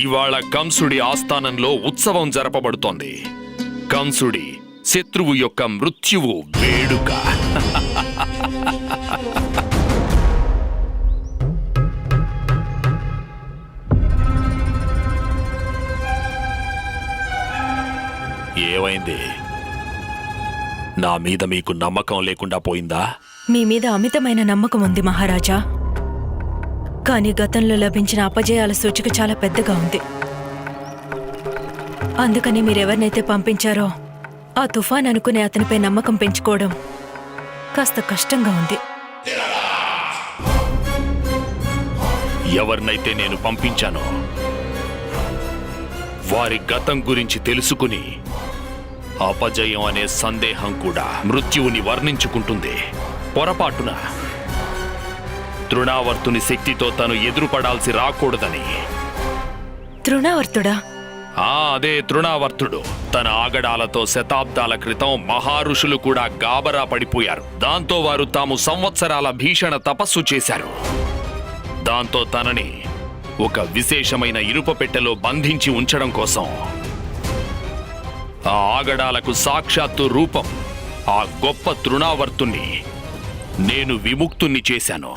ఇవాళ కంసుడి ఆస్థానంలో ఉత్సవం జరపబడుతోంది. కంసుడి శత్రువు యొక్క మృత్యువు వేడుక. ఏమైంది? నా మీద మీకు నమ్మకం లేకుండా పోయిందా? మీ మీద అమితమైన నమ్మకం ఉంది మహారాజా. కానీ గతంలో లభించిన అపజయాల సూచిక చాలా పెద్దగా ఉంది. అందుకని మీరెవరినైతే పంపించారో ఆ తుఫాన్ అనుకునే అతనిపై నమ్మకం పెంచుకోవడం కాస్త కష్టంగా ఉంది. ఎవరినైతే నేను పంపించానో వారి గతం గురించి తెలుసుకుని అపజయం అనే సందేహం కూడా మృత్యువుని వర్ణించుకుంటుంది. పొరపాటున తృణావర్తుని శక్తితో తను ఎదురుపడాల్సి రాకూడదని. తృణావర్తుడా? అదే తృణావర్తుడు. తన ఆగడాలతో శతాబ్దాల క్రితం మహారుషులు కూడా గాబరా పడిపోయారు. దాంతో వారు తాము సంవత్సరాల భీషణ తపస్సు చేశారు. దాంతో తనని ఒక విశేషమైన ఇనుప పెట్టెలో బంధించి ఉంచడం కోసం ఆ ఆగడాలకు సాక్షాత్తు రూపం ఆ గొప్ప తృణావర్తుణ్ణి నేను విముక్తుణ్ణి చేశాను.